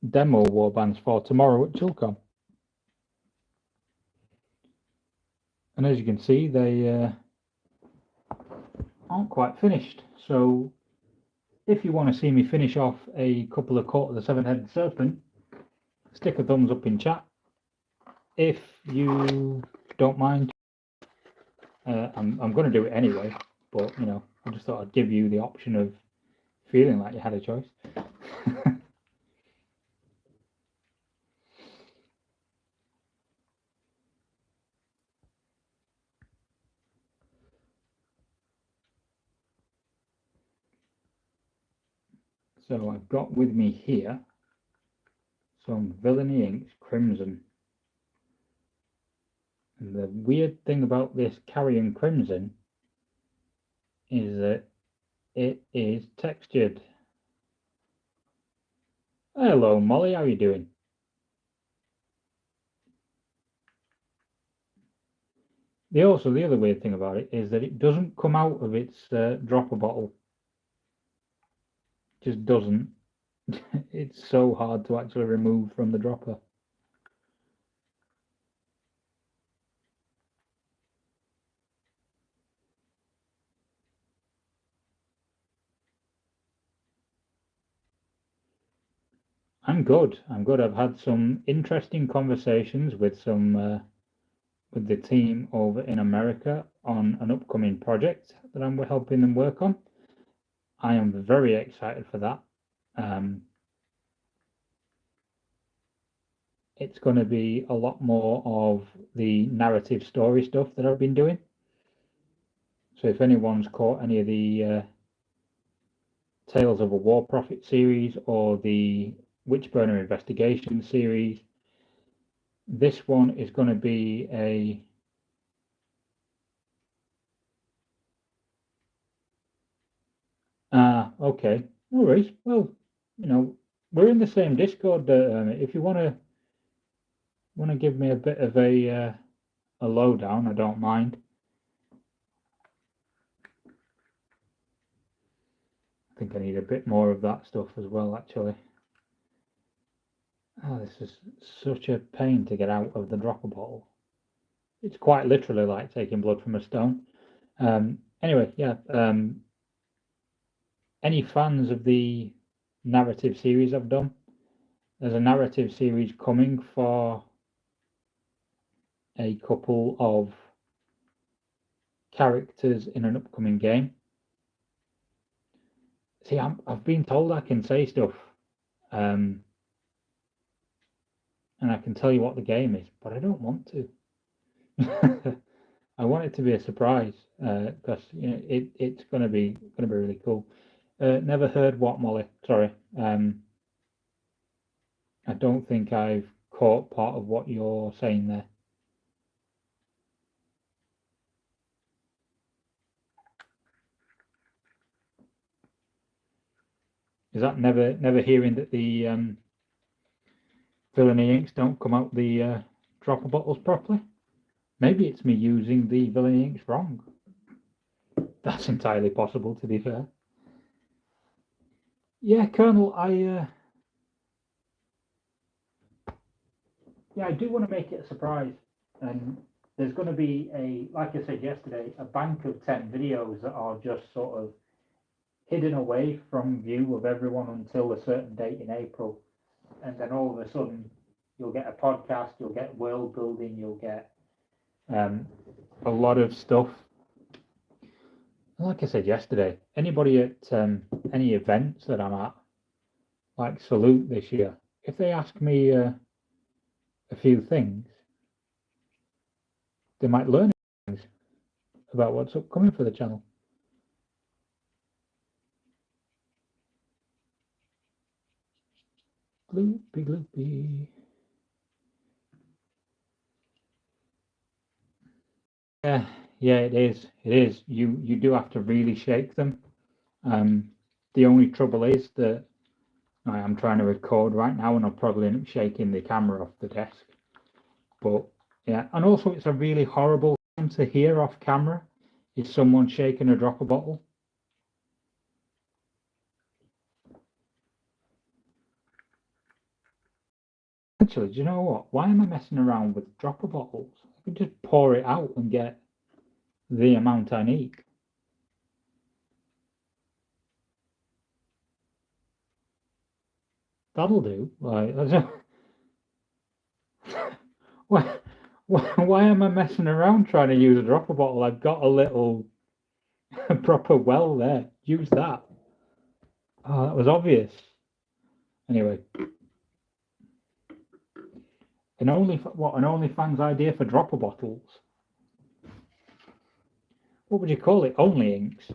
[SPEAKER 1] demo warbands for tomorrow at ChillCon. And as you can see, they aren't quite finished. So if you want to see me finish off a couple of Court of the Seven-Headed Serpent, stick a thumbs up in chat. If you don't mind, I'm going to do it anyway, but you know, I just thought I'd give you the option of feeling like you had a choice. So I've got with me here some Villainy Inks Crimson. And the weird thing about this Carrion Crimson is that it is textured. Hello Molly, how are you doing? The other weird thing about it is that it doesn't come out of its dropper bottle. It just doesn't. It's so hard to actually remove from the dropper. I'm good. I've had some interesting conversations with some with the team over in America on an upcoming project that I'm helping them work on. I am very excited for that. It's going to be a lot more of the narrative story stuff that I've been doing. So if anyone's caught any of the Tales of a War Prophet series or the Witchburner Investigation series, this one is going to be a okay, no worries. Well, you know, we're in the same Discord. If you want to give me a bit of a lowdown, I don't mind. I think I need a bit more of that stuff as well, actually. Oh, this is such a pain to get out of the dropper bottle. It's quite literally like taking blood from a stone. Anyway, yeah. Any fans of the narrative series I've done? There's a narrative series coming for a couple of characters in an upcoming game. See, I've been told I can say stuff, and I can tell you what the game is, but I don't want to. I want it to be a surprise because it's gonna be really cool. Never heard what, Molly? Sorry. I don't think I've caught part of what you're saying there. Is that never hearing that the villainy inks don't come out the dropper bottles properly? Maybe it's me using the villainy inks wrong. That's entirely possible, to be fair. Yeah, Colonel, I do want to make it a surprise. And there's going to be like I said yesterday, a bank of 10 videos that are just sort of hidden away from view of everyone until a certain date in April. And then all of a sudden, you'll get a podcast, you'll get world building, you'll get a lot of stuff. Like I said yesterday, anybody at any events that I'm at, like Salute this year, if they ask me a few things, they might learn things about what's upcoming for the channel. Gloopy gloopy. Yeah, it is. It is. You do have to really shake them. The only trouble is that I am trying to record right now, and I'll probably end up shaking the camera off the desk. But yeah, and also it's a really horrible thing to hear off camera is someone shaking a dropper bottle. Actually, do you know what? Why am I messing around with dropper bottles? I could just pour it out and get the amount I need. That'll do. Like, why am I messing around trying to use a dropper bottle? I've got a little proper well there. Use that. Oh, that was obvious. Anyway, an OnlyFans idea for dropper bottles. What would you call it? Only inks.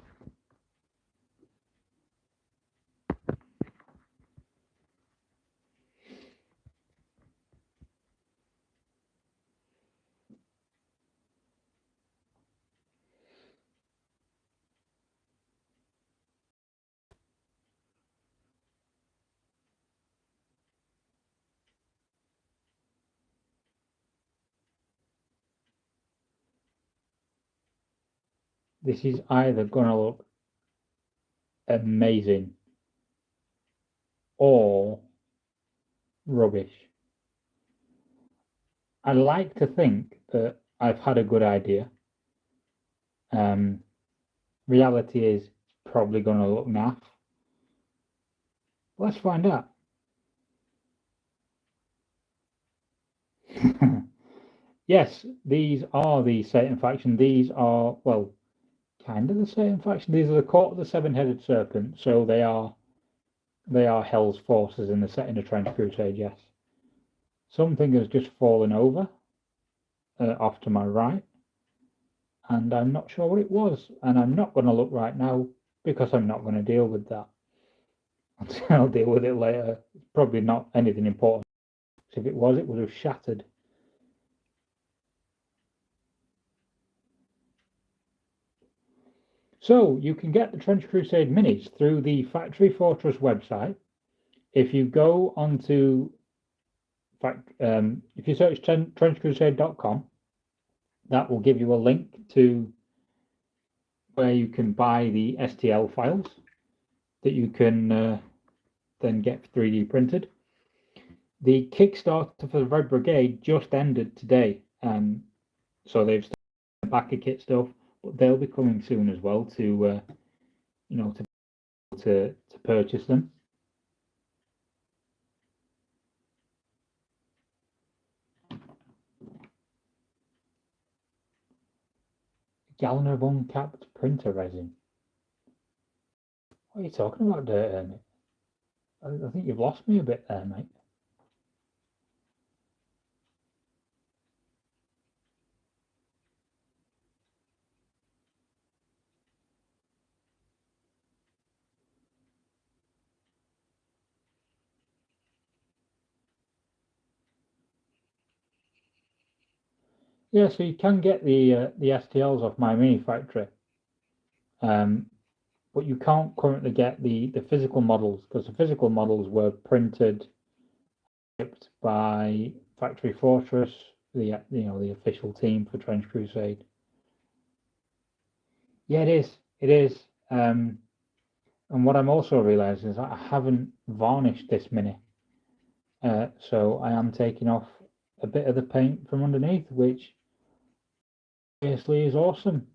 [SPEAKER 1] This is either gonna look amazing or rubbish. I like to think that I've had a good idea. Reality is probably going to look naff. Let's find out. Yes, these are the Satan faction. These are, well, kind of the Satan faction. These are the Court of the Seven-Headed Serpent. So they are Hell's forces in the setting of Trench Crusade. Yes. Something has just fallen over off to my right, and I'm not sure what it was. And I'm not going to look right now because I'm not going to deal with that. I'll deal with it later. It's probably not anything important. If it was, it would have shattered. So you can get the Trench Crusade minis through the Factory Fortress website. If you go onto, if you search trenchcrusade.com, that will give you a link to where you can buy the STL files that you can then get 3D printed. The Kickstarter for the Red Brigade just ended today, so they've started back of kit stuff, but they'll be coming soon as well to purchase them. Gallon of uncapped printer resin. What are you talking about, Dirt Hermit? I think you've lost me a bit there, mate. Yeah, so you can get the STLs off my mini factory, but you can't currently get the physical models, because the physical models were printed, shipped by Factory Fortress, the the official team for Trench Crusade. Yeah, it is. It is. And what I'm also realizing is that I haven't varnished this mini, so I am taking off a bit of the paint from underneath, which obviously is awesome.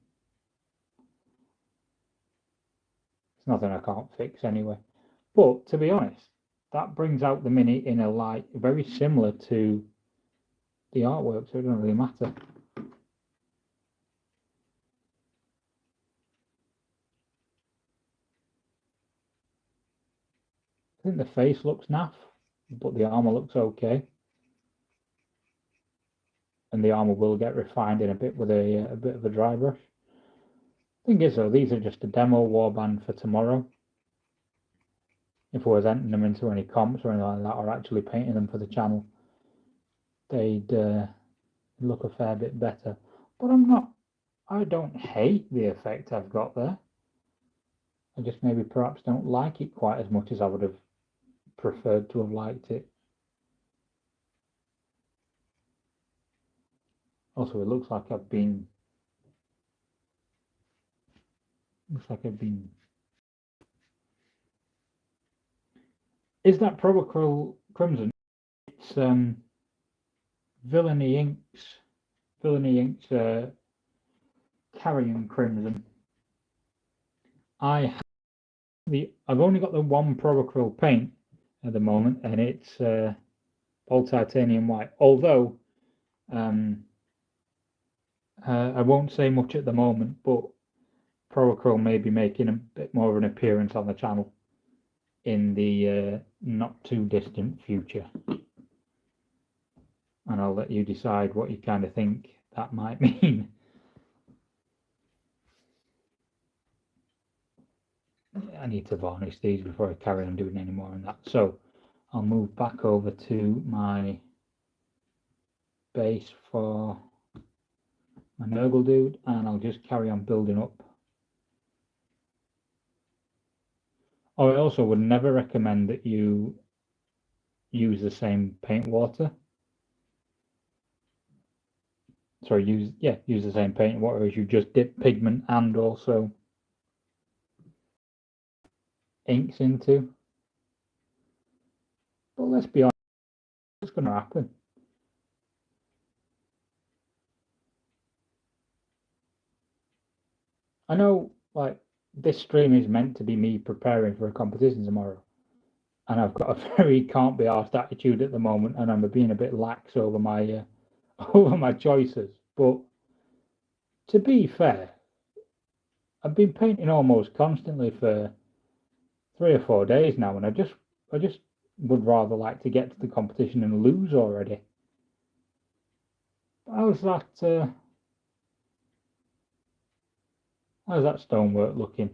[SPEAKER 1] It's nothing I can't fix anyway. But to be honest, that brings out the mini in a light very similar to the artwork, so it doesn't really matter. I think the face looks naff, but the armor looks okay. And the armor will get refined in a bit with a bit of a dry brush. Thing is though, these are just a demo warband for tomorrow. If I was entering them into any comps or anything like that, or actually painting them for the channel, they'd look a fair bit better. But I don't hate the effect I've got there. I just maybe perhaps don't like it quite as much as I would have preferred to have liked it. Also, it looks like I've been Is that Probacryl Crimson? It's Villainy Inks Carrion Crimson. I've only got the one Probacryl paint at the moment, and it's all titanium white. Although I won't say much at the moment, but Probacryl may be making a bit more of an appearance on the channel in the not too distant future, and I'll let you decide what you kind of think that might mean. I need to varnish these before I carry on doing any more on that. So I'll move back over to my base for my Nurgle dude, and I'll just carry on building up. Oh, I also would never recommend that you use the same paint water. Sorry, use the same paint water as you just dip pigment and also inks into. But let's be honest, what's going to happen? I know, like, this stream is meant to be me preparing for a competition tomorrow, and I've got a very can't be arsed attitude at the moment, and I'm being a bit lax over my over my choices. But to be fair, I've been painting almost constantly for 3 or 4 days now, and I just would rather like to get to the competition and lose already. How's that stonework looking?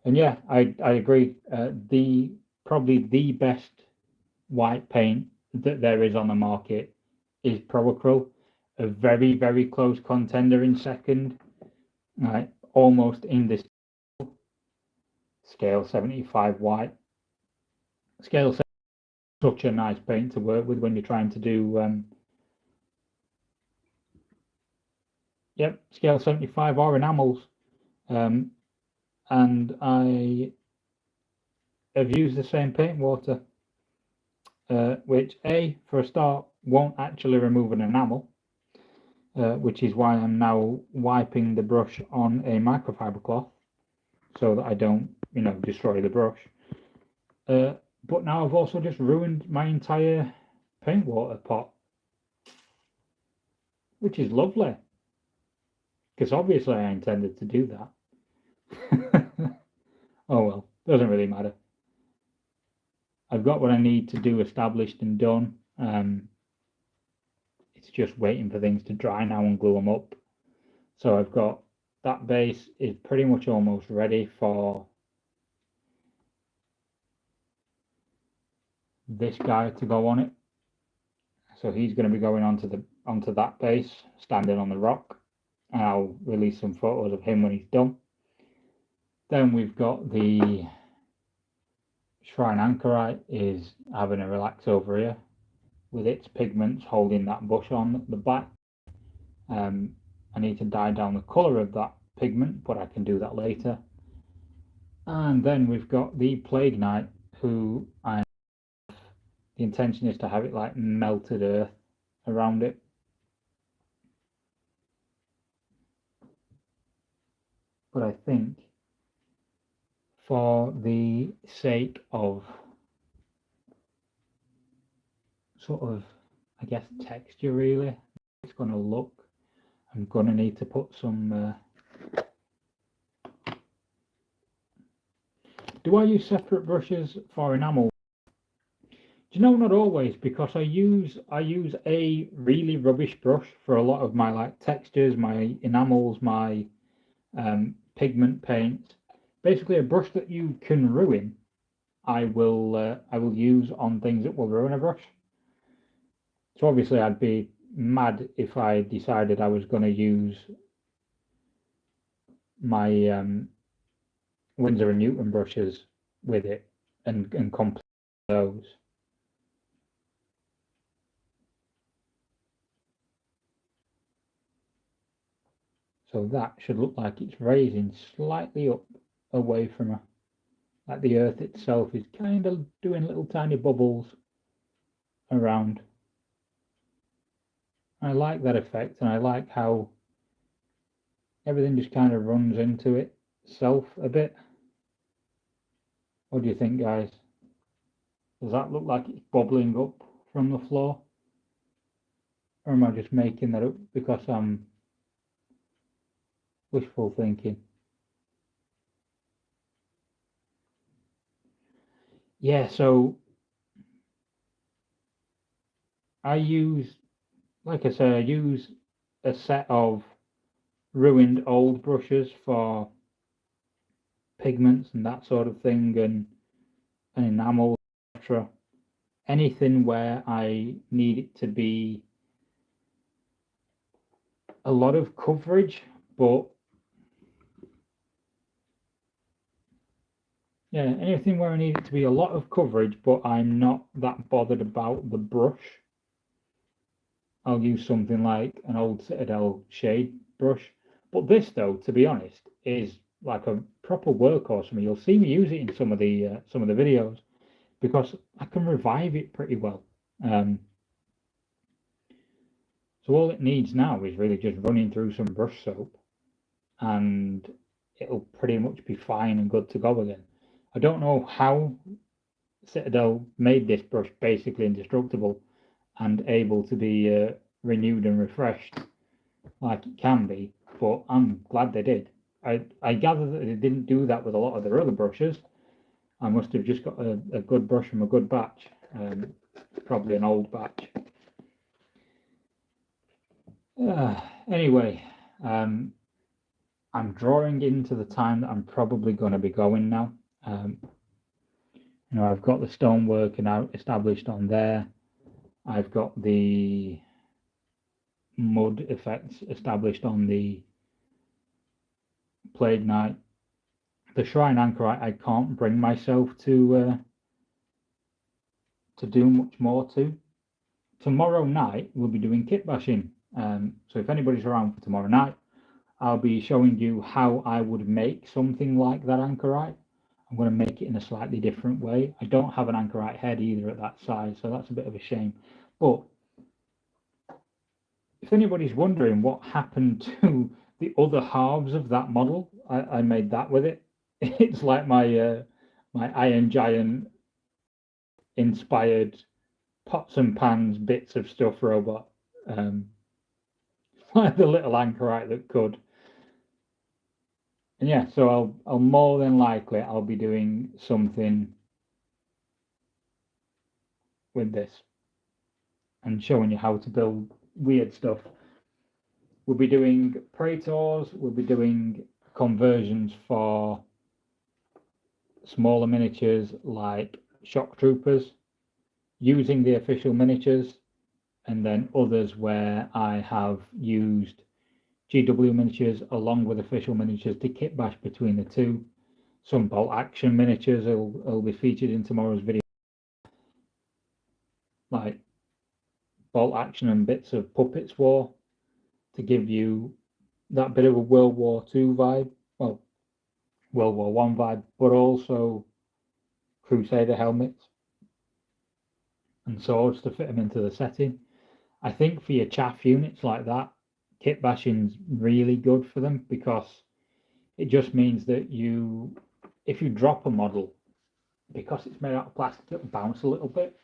[SPEAKER 1] And yeah, I agree. Probably the best white paint that there is on the market is Probacryl. A very, very close contender in second, almost in this scale 75 white. Scale 75 is such a nice paint to work with when you're trying to do scale 75 or enamels. And I have used the same paint water, which for a start won't actually remove an enamel, which is why I'm now wiping the brush on a microfiber cloth so that I don't destroy the brush. But now I've also just ruined my entire paint water pot, which is lovely, because obviously I intended to do that. Oh well, doesn't really matter. I've got what I need to do established and done. It's just waiting for things to dry now and glue them up. So I've got that base is pretty much almost ready for this guy to go on it. So he's going to be going onto onto that base, standing on the rock, and I'll release some photos of him when he's done. Then we've got the Shrine Anchorite is having a relax over here with its pigments holding that bush on at the back. I need to dye down the colour of that pigment, but I can do that later. And then we've got the Plague Knight, who the intention is to have it like melted earth around it. But I think for the sake of sort of, I guess, texture really, it's going to look, I'm going to need to put some do I use separate brushes for enamel? Do you know, not always, because I use a really rubbish brush for a lot of my like textures, my enamels, my pigment paints. Basically a brush that you can ruin, I will use on things that will ruin a brush. So obviously I'd be mad if I decided I was going to use my Winsor & Newton brushes with it and complete those. So that should look like it's raising slightly up away from her. Like the earth itself is kind of doing little tiny bubbles around. I like that effect, and I like how everything just kind of runs into itself a bit. What do you think, guys? Does that look like it's bubbling up from the floor? Or am I just making that up because I'm wishful thinking? Yeah, so I use, like I say, I use a set of ruined old brushes for pigments and that sort of thing, and enamel, etc. Anything where I need it to be a lot of coverage, but yeah, anything where I need it to be a lot of coverage, but I'm not that bothered about the brush, I'll use something like an old Citadel shade brush. But this, though, to be honest, is like a proper workhorse for me. You'll see me use it in some of the videos because I can revive it pretty well. So all it needs now is really just running through some brush soap, and it'll pretty much be fine and good to go again. I don't know how Citadel made this brush basically indestructible and able to be renewed and refreshed like it can be, but I'm glad they did. I gather that they didn't do that with a lot of their other brushes. I must have just got a good brush from a good batch, probably an old batch. Anyway, I'm drawing into the time that I'm probably going to be going now. You know, I've got the stonework and out established on there. I've got the mud effects established on the Plague Knight. The Shrine Anchorite I can't bring myself to do much more to. Tomorrow night we'll be doing kit bashing. So if anybody's around for tomorrow night, I'll be showing you how I would make something like that Anchorite. I'm going to make it in a slightly different way. I don't have an Anchorite head either at that size, so that's a bit of a shame. But if anybody's wondering what happened to the other halves of that model, I made that with it. It's like my my Iron Giant inspired pots and pans bits of stuff robot, like the little Anchorite that could. And yeah, so I'll more than likely I'll be doing something with this and showing you how to build weird stuff. We'll be doing Praetors, we'll be doing conversions for smaller miniatures like shock troopers, using the official miniatures, and then others where I have used GW miniatures along with official miniatures to kit bash between the two. Some bolt action miniatures will be featured in tomorrow's video, like bolt action and bits of Puppets War to give you that bit of a World War II vibe, well, World War One vibe, but also Crusader helmets and swords to fit them into the setting. I think for your chaff units like that, kit bashing's really good for them because it just means that if you drop a model, because it's made out of plastic, it'll bounce a little bit,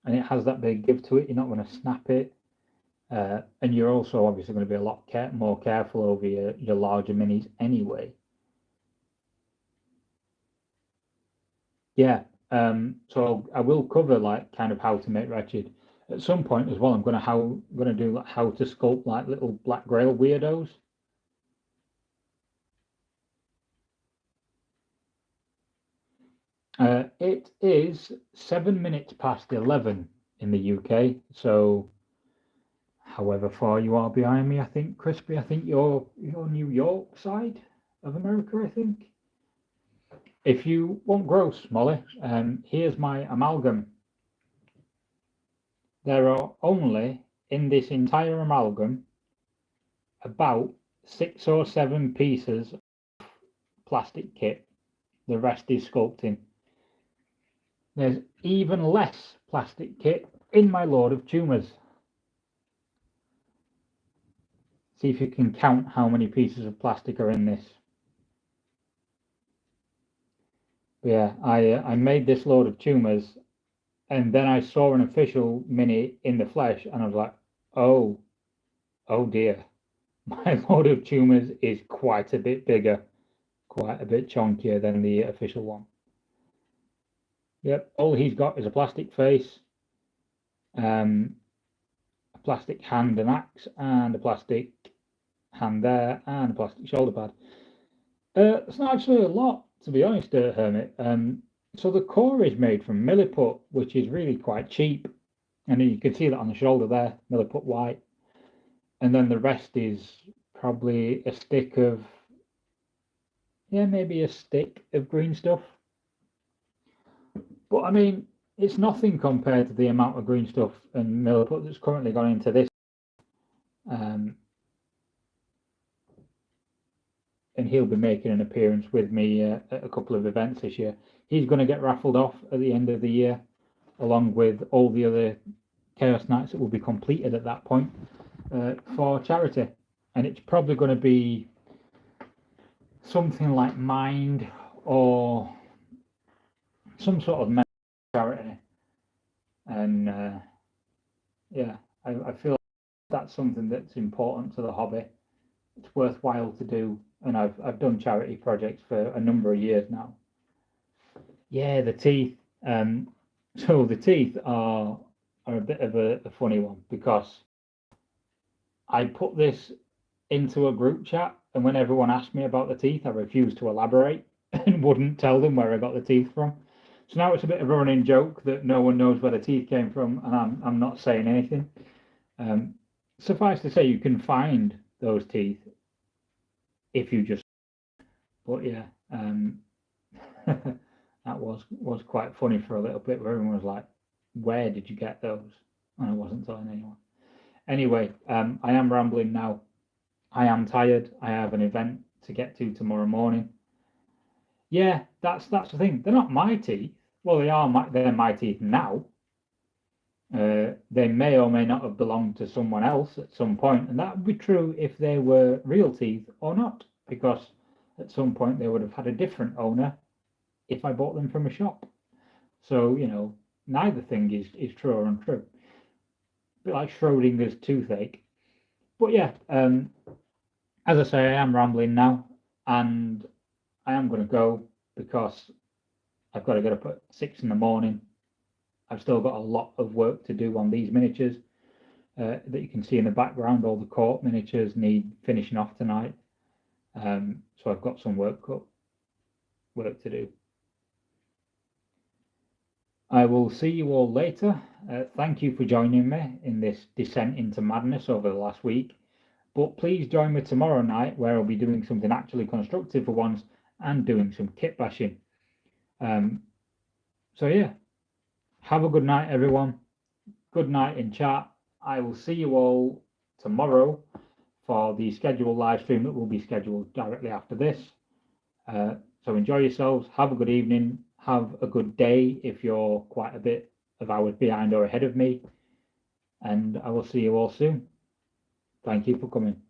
[SPEAKER 1] and it has that big give to it. You're not going to snap it, and you're also obviously going to be a lot more careful over your larger minis anyway. Yeah, so I will cover like kind of how to make Wretched at some point as well. I'm going to do like how to sculpt like little Black Grail weirdos. It is 7 minutes past 11 in the UK, so however far you are behind me, I think, Crispy, I think you're New York side of America, I think. If you want gross, Molly, here's my amalgam. There are only, in this entire amalgam, about 6 or 7 pieces of plastic kit. The rest is sculpting. There's even less plastic kit in my Lord of Tumors. See if you can count how many pieces of plastic are in this. But yeah, I made this Lord of Tumors, and then I saw an official mini in the flesh, and I was like, oh dear, my Lord of Tumors is quite a bit bigger, quite a bit chunkier than the official one. Yep, all he's got is a plastic face, a plastic hand and axe, and a plastic hand there, and a plastic shoulder pad. It's not actually a lot, to be honest, Hermit. So the core is made from milliput, which is really quite cheap, and you can see that on the shoulder there, milliput white. And then the rest is probably a stick of, yeah, maybe a stick of green stuff. But I mean, it's nothing compared to the amount of green stuff and milliput that's currently gone into this. And he'll be making an appearance with me at a couple of events this year. He's going to get raffled off at the end of the year, along with all the other Chaos Knights that will be completed at that point for charity. And it's probably going to be something like Mind or some sort of charity. And yeah, I feel like that's something that's important to the hobby. It's worthwhile to do, and I've done charity projects for a number of years now. Yeah, the teeth. So the teeth are a bit of a funny one because I put this into a group chat, and when everyone asked me about the teeth, I refused to elaborate and wouldn't tell them where I got the teeth from. So now it's a bit of a running joke that no one knows where the teeth came from, and I'm not saying anything. Suffice to say, you can find those teeth if you just. But yeah, that was quite funny for a little bit, where everyone was like, "Where did you get those?" And I wasn't telling anyone. Anyway, I am rambling now. I am tired. I have an event to get to tomorrow morning. Yeah, that's the thing. They're not my teeth. Well, they're my teeth now. They may or may not have belonged to someone else at some point, and that would be true if they were real teeth or not, because at some point they would have had a different owner if I bought them from a shop. So, neither thing is true or untrue. A bit like Schrodinger's toothache. But yeah, as I say, I am rambling now, and I am going to go because I've got to get up at 6 in the morning. I've still got a lot of work to do on these miniatures that you can see in the background. All the court miniatures need finishing off tonight. So I've got some work to do. I will see you all later. Thank you for joining me in this descent into madness over the last week. But please join me tomorrow night, where I'll be doing something actually constructive for once and doing some kit bashing. So yeah, have a good night, everyone. Good night in chat. I will see you all tomorrow for the scheduled live stream that will be scheduled directly after this. So enjoy yourselves. Have a good evening. Have a good day if you're quite a bit of hours behind or ahead of me. And I will see you all soon. Thank you for coming.